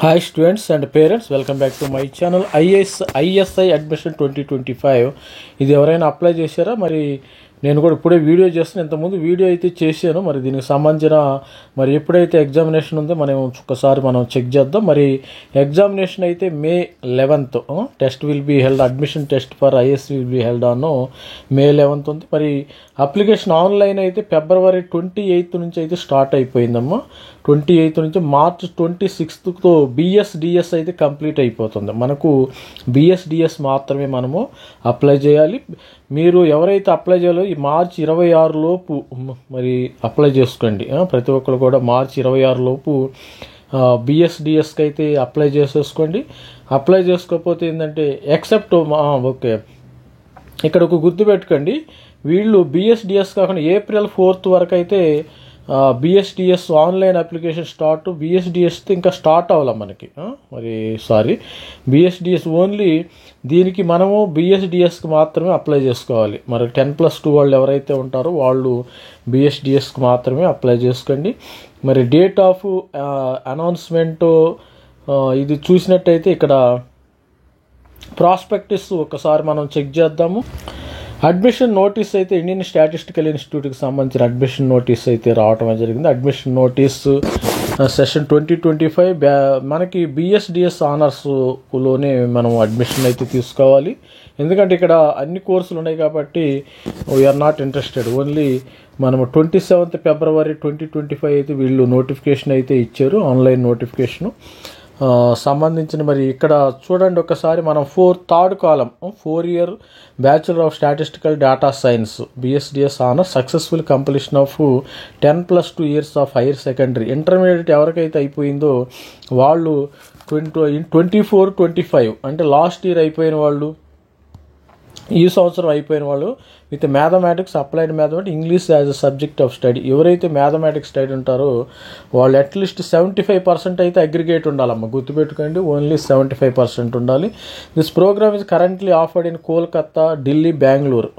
Hi students and parents, welcome back to my channel. ISI admission 2025 ఇది ఎవరైనా apply చేశారా? మరి నేను కూడా ఇప్పుడే వీడియో చేస్తాను. ఇంతకుముందు వీడియో అయితే చేశాను. మరి దీనికి సంబంధించిన మరి ఎప్పుడైతే ఎగ్జామినేషన్ ఉందో ఒకసారి మనం చెక్ చేద్దాం. మరి ఎగ్జామినేషన్ అయితే May 11th test will be held, admission test for IS will be held on May 11th ఉంది. మరి అప్లికేషన్ ఆన్లైన్ అయితే February 28th నుంచి అయితే స్టార్ట్ అయిపోయిందమ్మా. 28th నుంచి March 26th BSDS అయితే కంప్లీట్ అయిపోతుంది. మనకు BSDS మాత్రమే మనము అప్లై చేయాలి. మీరు ఎవరైతే అప్లై చేయాలో ఈ March 26 లోపు మరి అప్లై చేసుకోండి. ప్రతి ఒక్కరు కూడా March 26 లోపు BSDSకి అయితే అప్లై చేసేసుకోండి. అప్లై చేసుకోకపోతే ఏంటంటే ఎక్సెప్ట్ ఓకే, ఇక్కడ ఒక గుర్తుపెట్టుకోండి, వీళ్ళు BSDS కాకుండా April 4th వరకు అయితే BSDS online application start. BSDS ఇంకా స్టార్ట్ అవ్వాలి మనకి. BSDS ఓన్లీ దీనికి మనము BSDSకి మాత్రమే అప్లై చేసుకోవాలి. మరి 10+2 వాళ్ళు ఎవరైతే ఉంటారో వాళ్ళు BSDSకి మాత్రమే అప్లై చేసుకోండి. మరి డేట్ ఆఫ్ అనౌన్స్మెంట్ ఇది చూసినట్టయితే ఇక్కడ ప్రాస్పెక్టిస్ ఒకసారి మనం చెక్ చేద్దాము. అడ్మిషన్ నోటీస్ అయితే ఇండియన్ స్టాటిస్టికల్ ఇన్స్టిట్యూట్కి సంబంధించిన అడ్మిషన్ నోటీస్ అయితే రావటం జరిగింది. అడ్మిషన్ నోటీస్ సెషన్ 2025 మనకి BSDS ఆనర్స్లోనే మనం అడ్మిషన్ అయితే తీసుకోవాలి. ఎందుకంటే ఇక్కడ అన్ని కోర్సులు ఉన్నాయి కాబట్టి వీఆర్ నాట్ ఇంట్రెస్టెడ్. ఓన్లీ మనము 27th February 2025 అయితే వీళ్ళు నోటిఫికేషన్ అయితే ఇచ్చారు, ఆన్లైన్ నోటిఫికేషను సంబంధించిన. మరి ఇక్కడ చూడండి ఒకసారి మనం third column 4 year bachelor of statistical data science BSDS honour successful completion of 10+2 years of higher secondary. Intermediate ఎవరికైతే అయిపోయిందో వాళ్ళు 24-25 అంటే లాస్ట్ ఇయర్ అయిపోయిన వాళ్ళు, ఈ సంవత్సరం అయిపోయిన వాళ్ళు with mathematics, applied mathematics, English as a subject of study. ఎవరైతే మ్యాథమెటిక్స్ స్టడీ ఉంటారో వాళ్ళు అట్లీస్ట్ 75% అయితే అగ్రిగేట్ ఉండాలమ్మా, గుర్తుపెట్టుకోండి. ఓన్లీ 75% ఉండాలి. This programme is currently offered in Kolkata, Delhi, Bengaluru.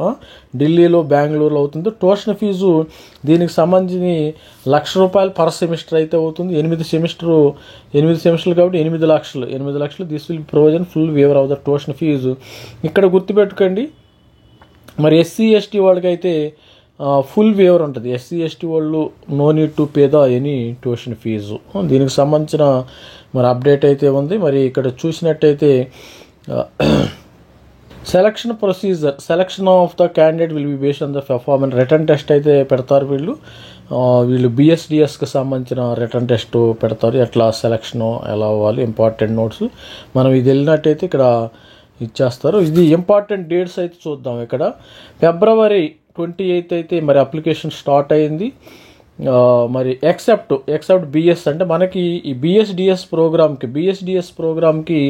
ఢిల్లీలో, బెంగళూరులో అవుతుంది. ట్యూషన్ ఫీజు దీనికి సంబంధించి ₹1,00,000 పర్ సెమిస్టర్ అయితే అవుతుంది. 8 సెమిస్టర్లు కాబట్టి 8 లక్షలు. This will provision full waiver of the tuition fee. ఇక్కడ గుర్తుపెట్టుకోండి, మరి SC/ST వాళ్ళకైతే ఫుల్ వేవర్ ఉంటుంది. SC/ST వాళ్ళు no need to pay the any tuition fee. దీనికి సంబంధించిన మరి అప్డేట్ అయితే ఉంది. మరి ఇక్కడ చూసినట్టయితే selection procedure, selection of the candidate will be based on the performance. Written test అయితే పెడతారు వీళ్ళు BSDSకి సంబంధించిన రిటర్న్ టెస్ట్ పెడతారు. ఎట్లా సెలక్షన్ ఎలా అవ్వాలి, ఇంపార్టెంట్ నోట్స్ మనం ఇది వెళ్ళినట్టయితే ఇక్కడ ఇచ్చేస్తారు. ఇది ఇంపార్టెంట్ డేట్స్ అయితే చూద్దాం. ఇక్కడ February 28th అయితే మరి అప్లికేషన్ స్టార్ట్ అయింది. మరి ఎక్సెప్ట్ BS అంటే మనకి ఈ BSDS ప్రోగ్రామ్కి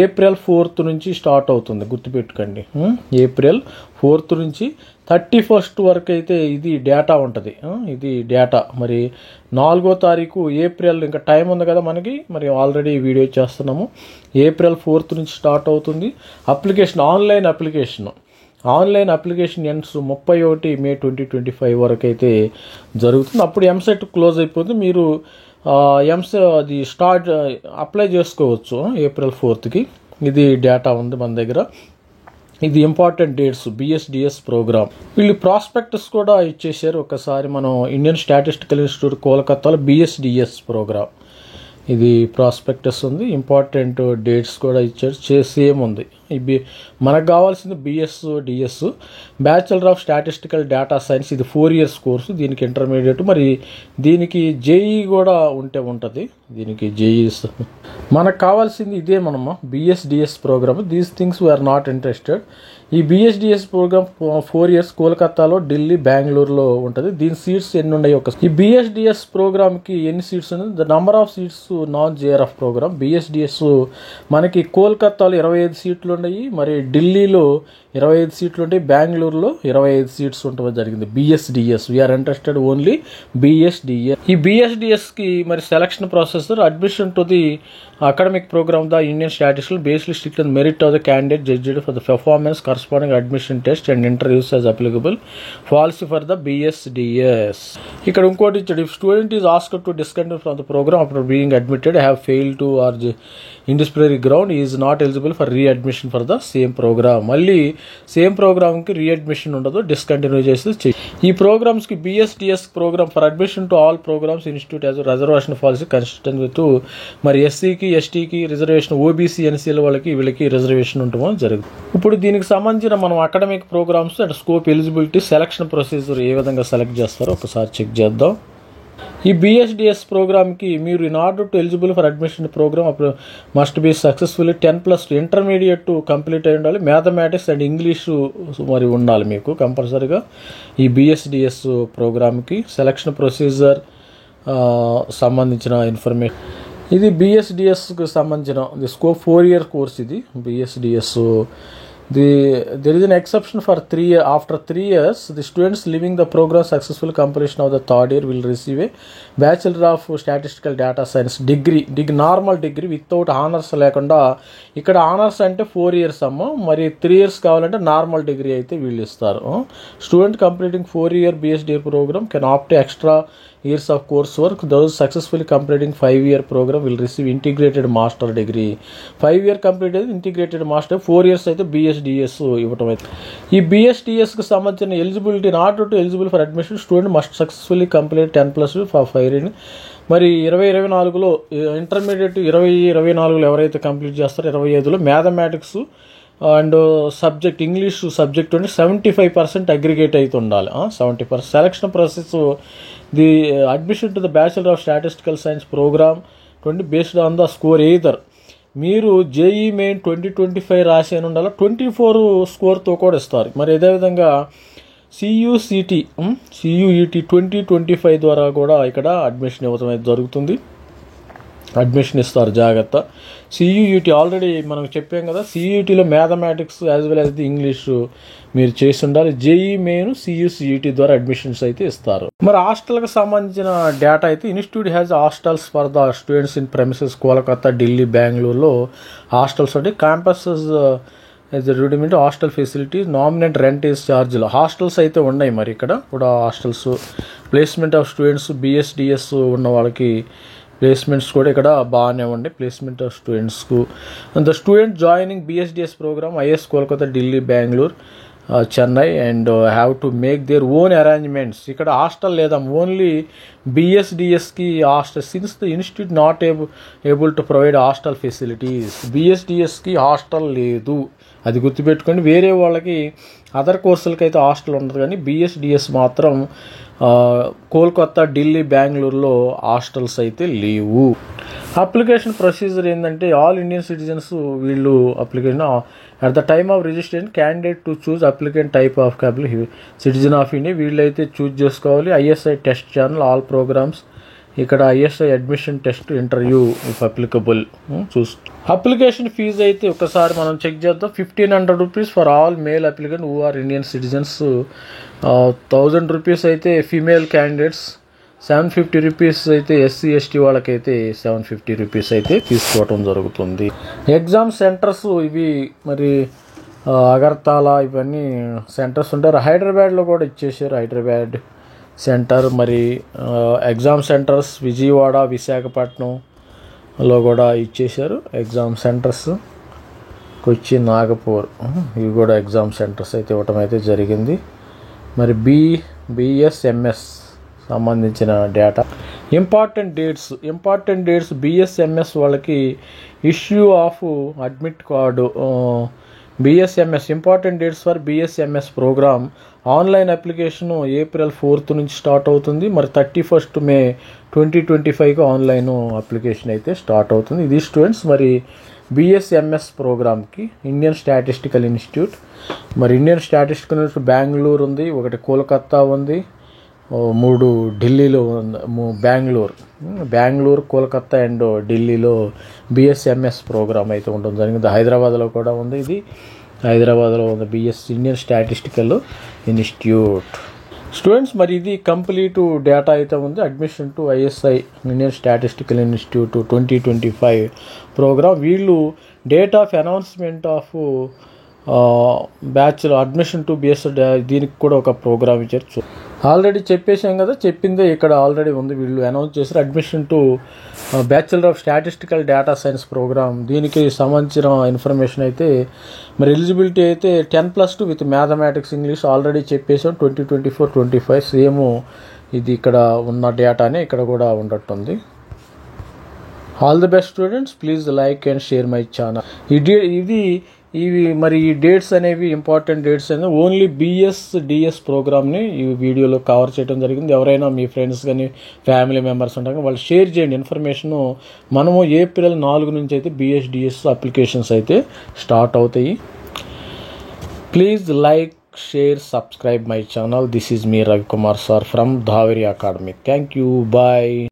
April 4th నుంచి స్టార్ట్ అవుతుంది, గుర్తుపెట్టుకోండి. April 4th నుంచి 31st వరకు అయితే ఇది డేటా ఉంటుంది. ఇది డేటా మరి 4వ తారీఖు April, ఇంకా టైం ఉంది కదా మనకి, మరి ఆల్రెడీ వీడియో చేస్తున్నాము. April 4th నుంచి స్టార్ట్ అవుతుంది application. Online application ends 31 May 2025 వరకు అయితే జరుగుతుంది. అప్పుడు ఎంసెట్ క్లోజ్ అయిపోతుంది. మీరు అది అప్లై చేసుకోవచ్చు April 4th. ఇది డేటా ఉంది మన దగ్గర. ఇది ఇంపార్టెంట్ డేట్స్ BSDS ప్రోగ్రామ్. వీళ్ళు ప్రాస్పెక్టస్ కూడా ఇచ్చేసారు. ఒకసారి మనం ఇండియన్ స్టాటిస్టికల్ ఇన్స్టిట్యూట్ కోల్కతాలో BSDS ప్రోగ్రామ్, ఇది ప్రాస్పెక్టస్ ఉంది. ఇంపార్టెంట్ డేట్స్ కూడా ఇచ్చారు, సేమ్ ఉంది. మనకు కావాల్సింది BSDS bachelor of statistical data science. ఇది 4 years కోర్సు. దీనికి ఇంటర్మీడియట్, మరి దీనికి JEE కూడా ఉంటుంది. దీనికి JEE మనకు కావాల్సింది ఇదే మనమ్మ BSDS programme. These things we are not interested. ఈ BSDS ప్రోగ్రామ్ 4 years కోల్కతాలో, ఢిల్లీ, బెంగళూరులో ఉంటుంది. దీని సీట్స్ ఎన్ని ఉన్నాయి? ఈ BSDS ప్రోగ్రామ్కి ఎన్ని సీట్స్ ఉన్నాయి? The number of seats non JRF programme. BSDS మనకి కోల్కతాలో 25 సీట్లు ఉన్నాయి, మరి ఢిల్లీలో 25 సీట్లు ఉంటాయి, బెంగళూరులో 25 సీట్స్ ఉండడం జరిగింది. BSDS we are interested only BSDS. ఈ బిఎస్డిఎస్కి మరి selection processor admission to the academic programme the Indian statistical based strict and merit of the candidate judged for the performance corresponding admission test and interviews as applicable policy for the BSDS. ఇక్కడ ఇంకోటి ఇచ్చాడు, if student is asked to discontinue from the programme after being admitted have failed to or indisciplinary ground is not eligible for readmission for the same program. మళ్ళీ same ప్రోగ్రామ్కి readmission ఉండదు, discontinue చేసి ఈ ప్రోగ్రామ్స్కి BSDS program for admission to all programs institute as reservation policy consistent with మరి ఎస్సీకి ఎస్టీకి reservation, OBC ఎన్సీల వాళ్ళకి వీళ్ళకి రిజర్వేషన్ ఉండటం జరుగుతుంది. ఇప్పుడు దీనికి సంబంధించిన మనం academic programs and scope eligibility selection procedure ఏ విధంగా సెలెక్ట్ చేస్తారో ఒకసారి చెక్ చేద్దాం. ఈ బిఎస్డిఎస్ ప్రోగ్రామ్కి మీరు in order to eligible for admission program అప్పుడు must be successfully 10+ intermediate complete అయి ఉండాలి, మ్యాథమెటిక్స్ అండ్ ఇంగ్లీషు మరి ఉండాలి మీకు కంపల్సరీగా. ఈ బిఎస్డిఎస్ ప్రోగ్రామ్కి సెలక్షన్ ప్రొసీజర్ సంబంధించిన ఇన్ఫర్మేషన్ ఇది. బిఎస్డిఎస్కి సంబంధించిన ది స్కోప్ 4 year కోర్స్ ఇది బిఎస్డిఎస్. There is an exception for 3 years. After 3 years, the students leaving the program successful completion of the third year will receive a Bachelor of Statistical Data Science degree, normal degree without honors లేకుండా. ఇక్కడ honours అంటే 4 years అమ్మ, మరి 3 years కావాలంటే normal degree అయితే వీళ్ళు ఇస్తారు. Student completing 4 year BSD program can opt extra years of coursework. Those successfully completing 5 year program will receive integrated master degree. 5 year completed integrated master, 4 years అయితే బిఎస్డిఎస్ ఇవ్వటం అయితే. ఈ బిఎస్డిఎస్కి సంబంధించిన eligibility not to eligible for admission student must successfully complete 10+ for 5 years. మరి 2024లో intermediate 2024లో ఎవరైతే కంప్లీట్ చేస్తారో 25లో mathematics and subject English subject ఉండి 75% అగ్రిగేట్ అయితే ఉండాలి. 70%. Selection process the admission to the bachelor of statistical science program 20 based on the score either మీరు జేఈ మెయిన్ 2025 రాసి అని ఉండాలి, 24 స్కోర్తో కూడా ఇస్తారు. మరి అదేవిధంగా సియుఈటి 2025 ద్వారా కూడా ఇక్కడ అడ్మిషన్ ఇవ్వడం అయితే జరుగుతుంది. అడ్మిషన్ ఇస్తారు, జాగ్రత్త. సియుఈటి ఆల్రెడీ మనం చెప్పాం కదా, సియుఈటిలో mathematics as well as the English మీరు చేసి ఉండాలి. జేఈ మెయిన్ సియుసిఈటి ద్వారా అడ్మిషన్స్ అయితే ఇస్తారు. మరి హాస్టల్కి సంబంధించిన డేటా అయితే institute has hostels for the students in premises Kolkata, Delhi, బెంగళూరులో హాస్టల్స్ ఉంటాయి. Campuses as rudiment hostel facility, nominal rent is ఛార్జ్లో హాస్టల్స్ అయితే ఉన్నాయి. మరి ఇక్కడ కూడా hostels, placement of students BSDS ఉన్న వాళ్ళకి ప్లేస్మెంట్స్ కూడా ఇక్కడ బాగానే ఉండే ప్లేస్మెంట్ ఆఫ్ స్టూడెంట్స్కు. The student joining BSDS program is Kolkata, Delhi, Bengaluru, Chennai and have to make their own arrangements. ఇక్కడ హాస్టల్ లేదా ఓన్లీ బిఎస్డిఎస్కి hostel since the institute not able to provide hostel facilities. బిఎస్డిఎస్కి హాస్టల్ లేదు, అది గుర్తుపెట్టుకోండి. వేరే వాళ్ళకి అదర్ కోర్సులకి అయితే హాస్టల్ ఉండదు, కానీ బిఎస్డిఎస్ మాత్రం కోల్కతా, ఢిల్లీ, బెంగళూరులో హాస్టల్స్ అయితే లేవు. అప్లికేషన్ ప్రొసీజర్ ఏంటంటే ఆల్ ఇండియన్ సిటిజన్స్ వీళ్ళు application at the time of registration candidate to choose applicant type of citizen of India వీళ్ళైతే చూజ్ చేసుకోవాలి. ISI test channel all programs, ఇక్కడ ISI admission test interview if applicable application fee అయితే ఒకసారి మనం check చేద్దాం. 1,500 rupees for all male applicant who are Indian citizens, 1,000 rupees అయితే female candidates, 750 rupees అయితే SC ST వాళ్ళకైతే 750 రూపీస్ అయితే తీసుకోవటం జరుగుతుంది. ఎగ్జామ్ సెంటర్స్ ఇవి మరి అగర్తాలా ఇవన్నీ సెంటర్స్ ఉంటారు. హైదరాబాద్లో కూడా ఇచ్చేసారు, హైదరాబాద్ సెంటర్. మరి ఎగ్జామ్ సెంటర్స్ విజయవాడ, విశాఖపట్నంలో కూడా ఇచ్చేసారు ఎగ్జామ్ సెంటర్స్. కొచ్చి, నాగపూర్ ఇవి కూడా ఎగ్జామ్ సెంటర్స్ అయితే ఇవ్వటం అయితే జరిగింది. మరి బిఎస్ఎంఎస్ సంబంధించిన డేటా ఇంపార్టెంట్ డేట్స్ బిఎస్ఎంఎస్ వాళ్ళకి issue of admit card. BSMS important dates for BSMS program online application April 4th నుంచి స్టార్ట్ అవుతుంది. మరి 31st May 2025కి ఆన్లైన్ అప్లికేషన్ అయితే స్టార్ట్ అవుతుంది. ఇది స్టూడెంట్స్ మరి బిఎస్ఎంఎస్ ప్రోగ్రామ్కి ఇండియన్ స్టాటిస్టికల్ ఇన్స్టిట్యూట్. మరి ఇండియన్ స్టాటిస్టికల్ ఇన్స్టిట్యూట్ బెంగళూరు ఉంది, ఒకటి కోల్కతా ఉంది, 3 ఢిల్లీలో బెంగళూరు, కోల్కతా అండ్ ఢిల్లీలో బిఎస్ఎంఎస్ ప్రోగ్రామ్ అయితే ఉండడం జరిగింది. హైదరాబాద్లో కూడా ఉంది. ఇది హైదరాబాద్లో ఉంది ఇండియన్ స్టాటిస్టికల్ ఇన్స్టిట్యూట్. స్టూడెంట్స్, మరి ఇది కంప్లీట్ డేటా అయితే ఉంది. Admission to ISI Indian statistical institute 2025 program. వీళ్ళు date of announcement of bachelor admission to BS దీనికి కూడా ఒక ప్రోగ్రామ్ ఇచ్చారు. ఆల్రెడీ చెప్పేసాం కదా, చెప్పిందే ఇక్కడ ఆల్రెడీ ఉంది. వీళ్ళు అనౌన్స్ చేశారు admission to bachelor of statistical data science program. దీనికి సంబంధించిన ఇన్ఫర్మేషన్ అయితే మరి ఎలిజిబిలిటీ అయితే 10+2 విత్ మ్యాథమెటిక్స్, ఇంగ్లీష్ ఆల్రెడీ చెప్పేసాం. 2024-25 సేమ్ ఇది ఇక్కడ ఉన్న డేటానే ఇక్కడ కూడా ఉండట్టుంది. All the best students, please like and share my channel. ఇవి మరి ఈ డేట్స్ అనేవి ఇంపార్టెంట్ డేట్స్ అనేది ఓన్లీ డిఎస్ ప్రోగ్రామ్ని ఈ వీడియోలో కవర్ చేయడం జరిగింది. ఎవరైనా మీ ఫ్రెండ్స్ కానీ ఫ్యామిలీ మెంబర్స్ ఉంటారు, వాళ్ళు షేర్ చేయండి ఇన్ఫర్మేషను. మనము ఏప్రిల్ 4 నుంచి అయితే డిఎస్ అప్లికేషన్స్ అయితే స్టార్ట్ అవుతాయి. Please like, share, subscribe my channel. This is me Ravi Kumar sir from Dhaveri Academy. Thank you. Bye.